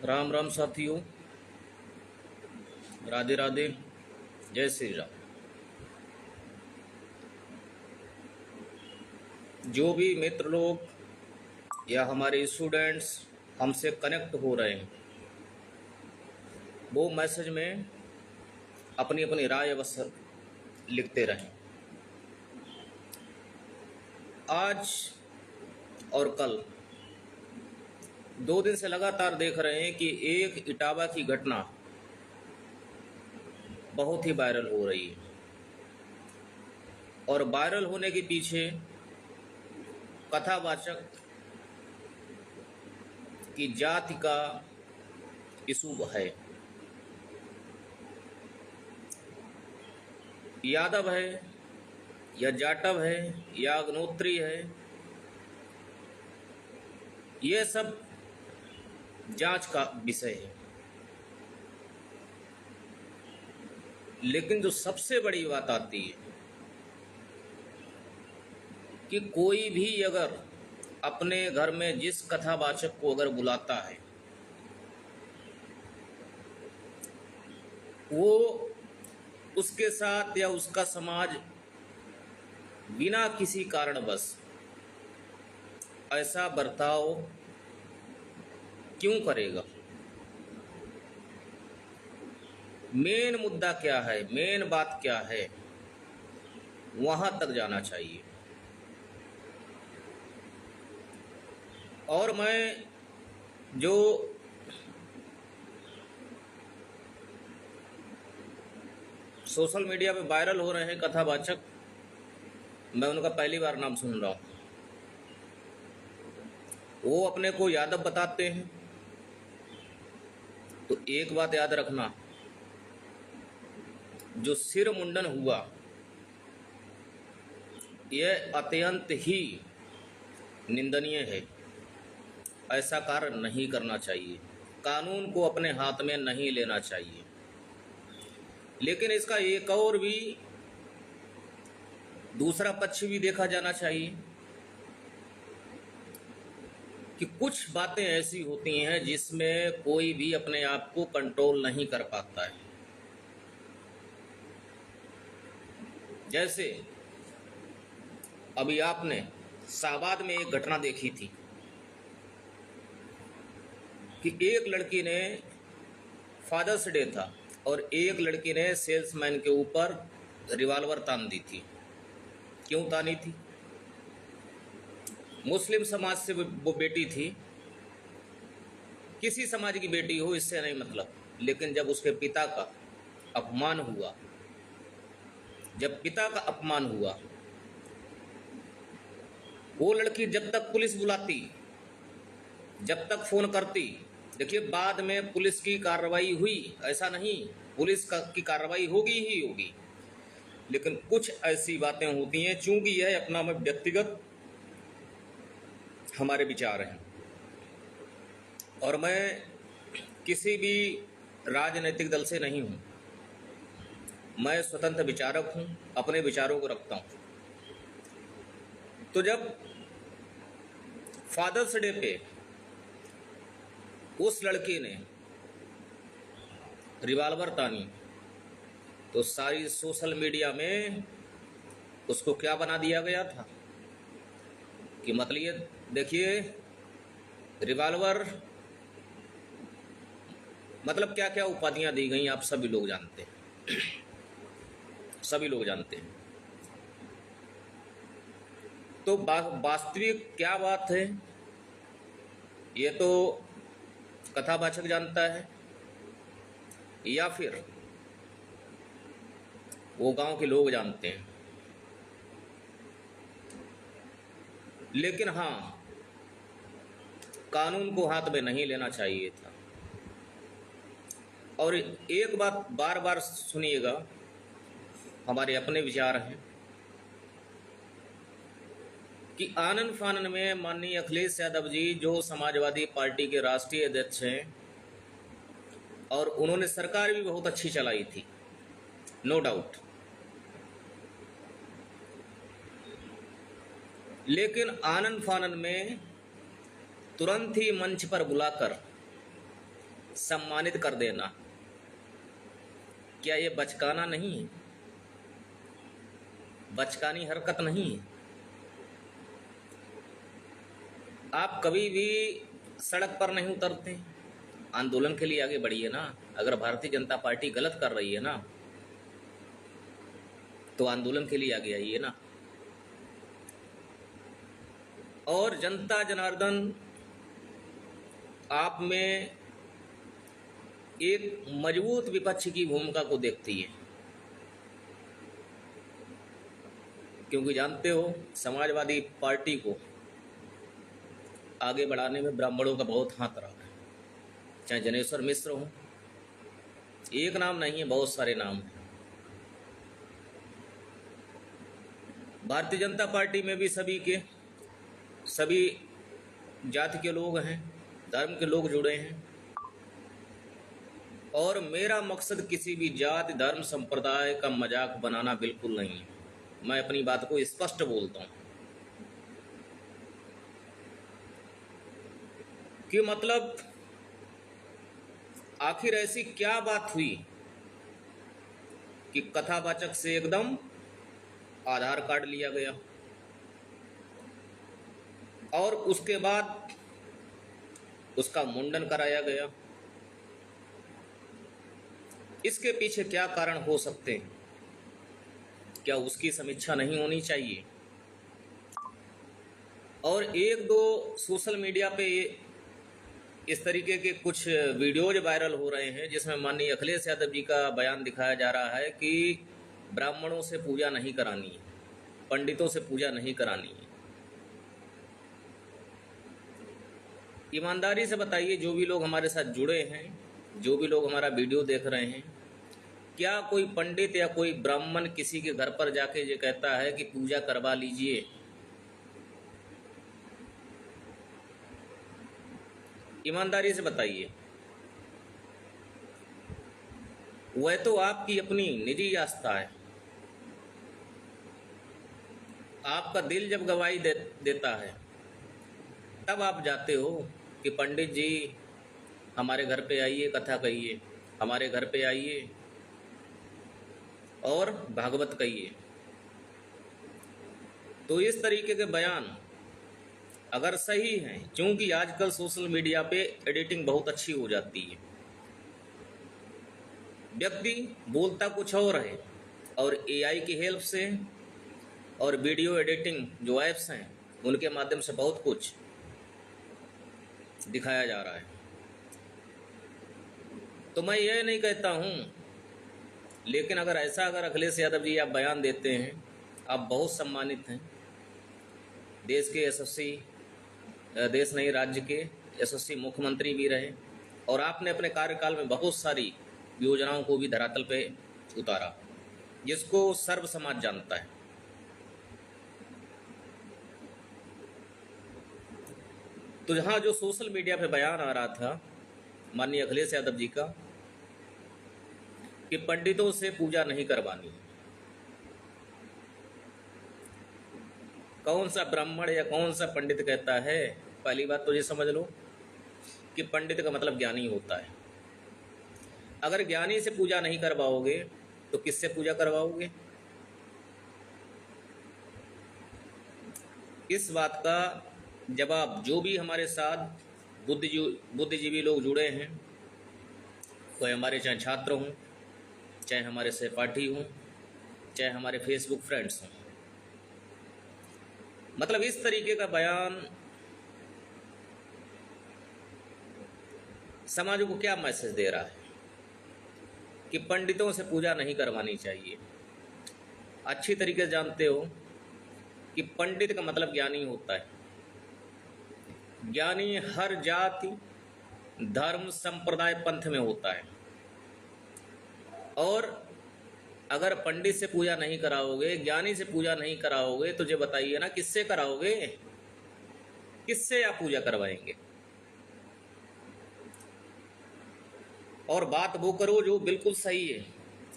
राम राम साथियों, राधे राधे, जय श्री राम। जो भी मित्र लोग या हमारे स्टूडेंट्स हमसे कनेक्ट हो रहे हैं, वो मैसेज में अपनी अपनी राय अवश्य लिखते रहें। आज और कल 2 दिन से लगातार देख रहे हैं कि एक इटावा की घटना बहुत ही वायरल हो रही है और वायरल होने के पीछे कथावाचक की जाति का इशू है। यादव है या जाटव है या अग्नोत्री है, ये सब जांच का विषय है। लेकिन जो सबसे बड़ी बात आती है कि कोई भी अगर अपने घर में जिस कथावाचक को अगर बुलाता है, वो उसके साथ या उसका समाज बिना किसी कारणवश ऐसा बर्ताव क्यों करेगा। मेन मुद्दा क्या है, मेन बात क्या है, वहां तक जाना चाहिए। और मैं जो सोशल मीडिया पे वायरल हो रहे हैं कथावाचक, मैं उनका पहली बार नाम सुन रहा हूं। वो अपने को यादव बताते हैं, तो एक बात याद रखना, जो सिर मुंडन हुआ यह अत्यंत ही निंदनीय है। ऐसा कार्य नहीं करना चाहिए, कानून को अपने हाथ में नहीं लेना चाहिए। लेकिन इसका एक और भी दूसरा पक्ष भी देखा जाना चाहिए कि कुछ बातें ऐसी होती हैं जिसमें कोई भी अपने आप को कंट्रोल नहीं कर पाता है। जैसे अभी आपने शाहबाद में एक घटना देखी थी कि एक लड़की ने, फादर्स डे था, और एक लड़की ने सेल्समैन के ऊपर रिवॉल्वर तान दी थी। क्यों तानी थी? मुस्लिम समाज से वो बेटी थी, किसी समाज की बेटी हो इससे नहीं मतलब, लेकिन जब उसके पिता का अपमान हुआ, जब पिता का अपमान हुआ, वो लड़की जब तक पुलिस बुलाती, जब तक फोन करती, देखिए बाद में पुलिस की कार्रवाई हुई, ऐसा नहीं, पुलिस की कार्रवाई होगी ही होगी। लेकिन कुछ ऐसी बातें होती हैं, चूंकि यह अपना में व्यक्तिगत हमारे विचार हैं और मैं किसी भी राजनीतिक दल से नहीं हूं, मैं स्वतंत्र विचारक हूं, अपने विचारों को रखता हूं। तो जब फादर्स डे पे उस लड़की ने रिवॉल्वर तानी, तो सारी सोशल मीडिया में उसको क्या बना दिया गया था कि मतलब ये देखिए रिवॉल्वर, मतलब क्या क्या उपाधियां दी गई आप सभी लोग जानते हैं, सभी लोग जानते हैं। तो वास्तविक क्या बात है ये तो कथावाचक जानता है या फिर वो गांव के लोग जानते हैं। लेकिन हाँ, कानून को हाथ में नहीं लेना चाहिए था। और एक बात बार बार सुनिएगा, हमारे अपने विचार हैं कि आनन फानन में माननीय अखिलेश यादव जी, जो समाजवादी पार्टी के राष्ट्रीय अध्यक्ष हैं, और उन्होंने सरकार भी बहुत अच्छी चलाई थी, नो डाउट, लेकिन आनन फानन में तुरंत ही मंच पर बुलाकर सम्मानित कर देना, क्या ये बचकाना नहीं है? बचकानी हरकत नहीं है? आप कभी भी सड़क पर नहीं उतरते, आंदोलन के लिए आगे बढ़िए ना। अगर भारतीय जनता पार्टी गलत कर रही है ना, तो आंदोलन के लिए आगे आइए ना। और जनता जनार्दन आप में एक मजबूत विपक्ष की भूमिका को देखती है, क्योंकि जानते हो समाजवादी पार्टी को आगे बढ़ाने में ब्राह्मणों का बहुत हाथ रहा है। चाहे जनेश्वर मिश्र हो, एक नाम नहीं है, बहुत सारे नाम हैं। भारतीय जनता पार्टी में भी सभी जाति के लोग हैं, धर्म के लोग जुड़े हैं। और मेरा मकसद किसी भी जाति, धर्म, संप्रदाय का मजाक बनाना बिल्कुल नहीं है। मैं अपनी बात को स्पष्ट बोलता हूँ कि मतलब आखिर ऐसी क्या बात हुई कि कथावाचक से एकदम आधार कार्ड लिया गया और उसके बाद उसका मुंडन कराया गया? इसके पीछे क्या कारण हो सकते हैं? क्या उसकी समीक्षा नहीं होनी चाहिए? और एक दो सोशल मीडिया पे इस तरीके के कुछ वीडियोज वायरल हो रहे हैं जिसमें माननीय अखिलेश यादव जी का बयान दिखाया जा रहा है कि ब्राह्मणों से पूजा नहीं करानी है, पंडितों से पूजा नहीं करानी है। ईमानदारी से बताइए, जो भी लोग हमारे साथ जुड़े हैं, जो भी लोग हमारा वीडियो देख रहे हैं, क्या कोई पंडित या कोई ब्राह्मण किसी के घर पर जाके ये कहता है कि पूजा करवा लीजिए? ईमानदारी से बताइए। वह तो आपकी अपनी निजी आस्था है। आपका दिल जब गवाही देता है तब आप जाते हो कि पंडित जी हमारे घर पे आइए, कथा कहिए, हमारे घर पे आइए और भागवत कहिए। तो इस तरीके के बयान अगर सही हैं, क्योंकि आजकल सोशल मीडिया पे एडिटिंग बहुत अच्छी हो जाती है, व्यक्ति बोलता कुछ और है और एआई की हेल्प से और वीडियो एडिटिंग जो ऐप्स हैं उनके माध्यम से बहुत कुछ दिखाया जा रहा है। तो मैं ये नहीं कहता हूँ, लेकिन अगर अखिलेश यादव जी आप बयान देते हैं, आप बहुत सम्मानित हैं, देश के यशस्वी, देश नहीं राज्य के यशस्वी मुख्यमंत्री भी रहे और आपने अपने कार्यकाल में बहुत सारी योजनाओं को भी धरातल पे उतारा जिसको सर्व समाज जानता है। तो यहाँ जो सोशल मीडिया पे बयान आ रहा था माननीय अखिलेश यादव जी का कि पंडितों से पूजा नहीं करवानी, कौन सा ब्राह्मण या कौन सा पंडित कहता है? पहली बात तो ये समझ लो कि पंडित का मतलब ज्ञानी होता है। अगर ज्ञानी से पूजा नहीं करवाओगे तो किससे पूजा करवाओगे? इस बात का जवाब जो भी हमारे साथ बुद्धिजीवी लोग जुड़े हैं, कोई हमारे चाहे छात्र हों, चाहे हमारे सहपाठी हों, चाहे हमारे फेसबुक फ्रेंड्स हों, मतलब इस तरीके का बयान समाज को क्या मैसेज दे रहा है कि पंडितों से पूजा नहीं करवानी चाहिए। अच्छी तरीके से जानते हो कि पंडित का मतलब ज्ञानी होता है। ज्ञानी हर जाति, धर्म, संप्रदाय, पंथ में होता है। और अगर पंडित से पूजा नहीं कराओगे, ज्ञानी से पूजा नहीं कराओगे, तो ये बताइए ना किससे कराओगे? किससे आप पूजा करवाएंगे? और बात वो करो जो बिल्कुल सही है।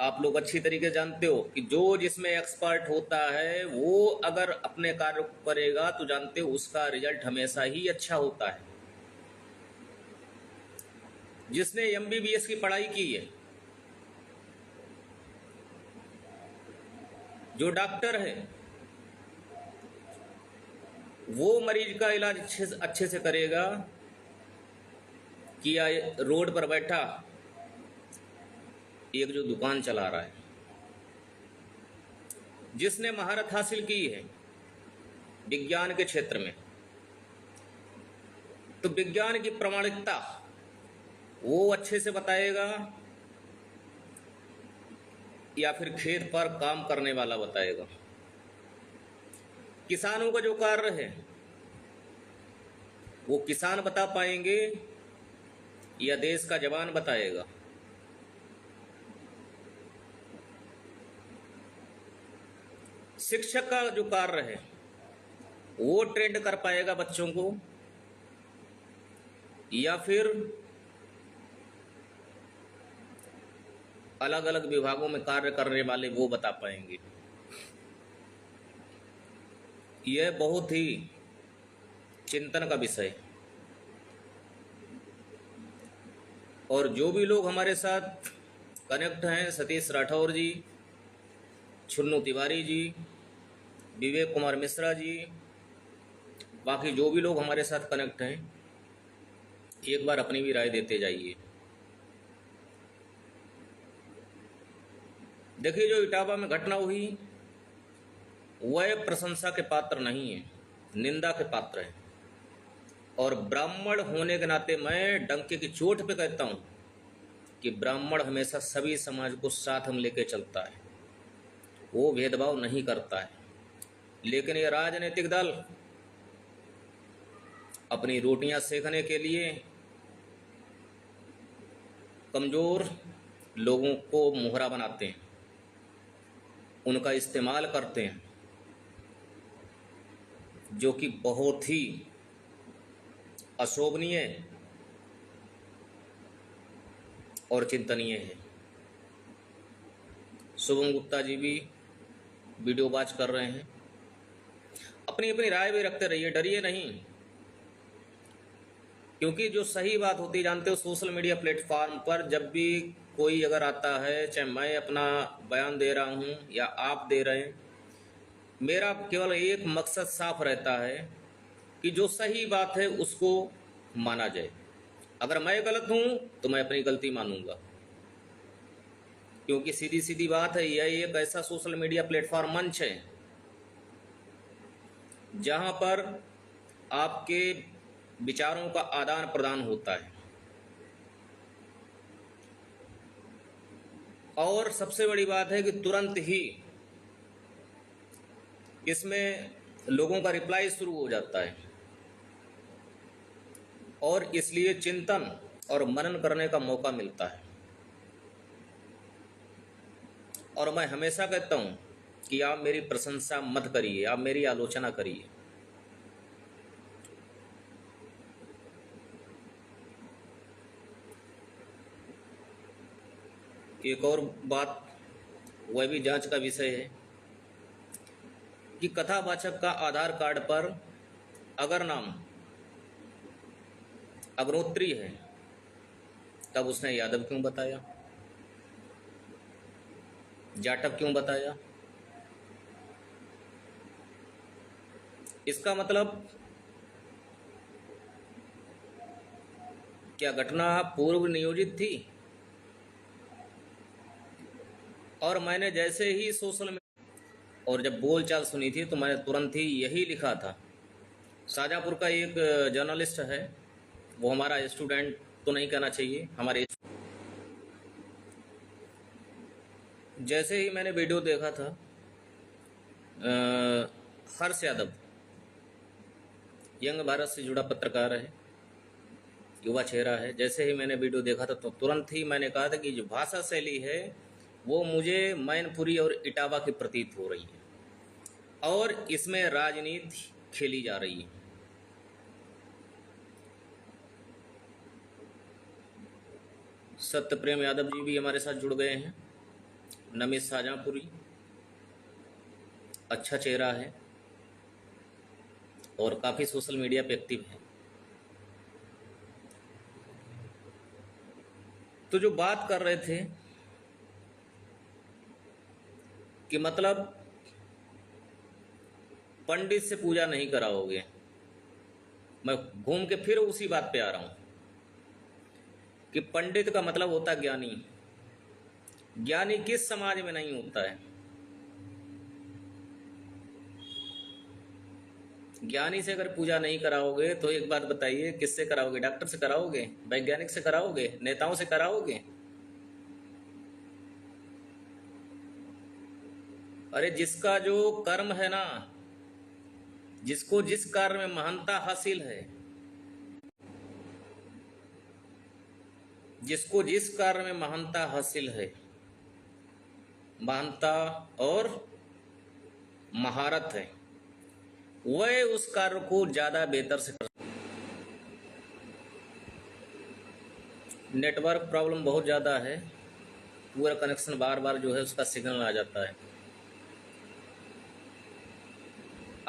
आप लोग अच्छी तरीके जानते हो कि जो जिसमें एक्सपर्ट होता है वो अगर अपने कार्य करेगा तो जानते हो उसका रिजल्ट हमेशा ही अच्छा होता है। जिसने एमबीबीएस की पढ़ाई की है, जो डॉक्टर है, वो मरीज का इलाज अच्छे से करेगा कि या रोड पर बैठा एक जो दुकान चला रहा है। जिसने महारत हासिल की है विज्ञान के क्षेत्र में, तो विज्ञान की प्रामाणिकता वो अच्छे से बताएगा या फिर खेत पर काम करने वाला बताएगा। किसानों का जो कार्य है वो किसान बता पाएंगे या देश का जवान बताएगा। शिक्षक का जो कार्य है वो ट्रेंड कर पाएगा बच्चों को या फिर अलग अलग विभागों में कार्य करने वाले वो बता पाएंगे। यह बहुत ही चिंतन का विषय है। और जो भी लोग हमारे साथ कनेक्ट हैं, सतीश राठौर जी, छुन्नू तिवारी जी, विवेक कुमार मिश्रा जी, बाकी जो भी लोग हमारे साथ कनेक्ट हैं, एक बार अपनी भी राय देते जाइए। देखिए, जो इटावा में घटना हुई वह प्रशंसा के पात्र नहीं है, निंदा के पात्र है। और ब्राह्मण होने के नाते मैं डंके की चोट पे कहता हूँ कि ब्राह्मण हमेशा सभी समाज को साथ में लेके चलता है, वो भेदभाव नहीं करता है। लेकिन ये राजनीतिक दल अपनी रोटियां सेकने के लिए कमज़ोर लोगों को मोहरा बनाते हैं, उनका इस्तेमाल करते हैं, जो कि बहुत ही अशोभनीय और चिंतनीय है। शुभम गुप्ता जी भी वीडियो वॉच कर रहे हैं, अपनी अपनी राय भी रखते रहिए, डरिए नहीं। क्योंकि जो सही बात होती, जानते हो, सोशल मीडिया प्लेटफॉर्म पर जब भी कोई अगर आता है, चाहे मैं अपना बयान दे रहा हूँ या आप दे रहे हैं, मेरा केवल एक मकसद साफ रहता है कि जो सही बात है उसको माना जाए। अगर मैं गलत हूँ तो मैं अपनी गलती मानूंगा, क्योंकि सीधी सीधी बात है, यह एक ऐसा सोशल मीडिया प्लेटफॉर्म मंच है जहां पर आपके विचारों का आदान प्रदान होता है। और सबसे बड़ी बात है कि तुरंत ही इसमें लोगों का रिप्लाई शुरू हो जाता है, और इसलिए चिंतन और मनन करने का मौका मिलता है। और मैं हमेशा कहता हूं कि आप मेरी प्रशंसा मत करिए, आप मेरी आलोचना करिए। एक और बात, वह भी जांच का विषय है कि कथावाचक का आधार कार्ड पर अगर नाम अग्निहोत्री है तब उसने यादव क्यों बताया, जाटव क्यों बताया? इसका मतलब क्या घटना पूर्व नियोजित थी? और मैंने जैसे ही सोशल मीडिया और जब बोलचाल सुनी थी तो मैंने तुरंत ही यही लिखा था। शाहजहाँपुर का एक जर्नलिस्ट है, वो हमारा स्टूडेंट तो नहीं कहना चाहिए, हमारे, जैसे ही मैंने वीडियो देखा था, हर्ष यादव यंग भारत से जुड़ा पत्रकार है, युवा चेहरा है, जैसे ही मैंने वीडियो देखा था तो तुरंत ही मैंने कहा था कि जो भाषा शैली है वो मुझे मैनपुरी और इटावा की प्रतीत हो रही है और इसमें राजनीति खेली जा रही है। सत्यप्रेम यादव जी भी हमारे साथ जुड़ गए हैं, नमित शाहजहाँपुरी, अच्छा चेहरा है और काफ़ी सोशल मीडिया पे एक्टिव है। तो जो बात कर रहे थे कि मतलब पंडित से पूजा नहीं कराओगे, मैं घूम के फिर उसी बात पे आ रहा हूं कि पंडित का मतलब होता है ज्ञानी। ज्ञानी किस समाज में नहीं होता है? ज्ञानी से अगर पूजा नहीं कराओगे तो एक बात बताइए, किससे कराओगे? डॉक्टर से कराओगे? वैज्ञानिक से कराओगे? नेताओं से कराओगे? अरे जिसका जो कर्म है ना, जिसको जिस कार्य में महानता हासिल है, जिसको जिस कार्य में महानता हासिल है, महानता और महारत है, वह उस कार्य को ज्यादा बेहतर से कर। नेटवर्क प्रॉब्लम बहुत ज़्यादा है, पूरा कनेक्शन बार बार जो है उसका सिग्नल आ जाता है।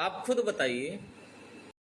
आप खुद बताइए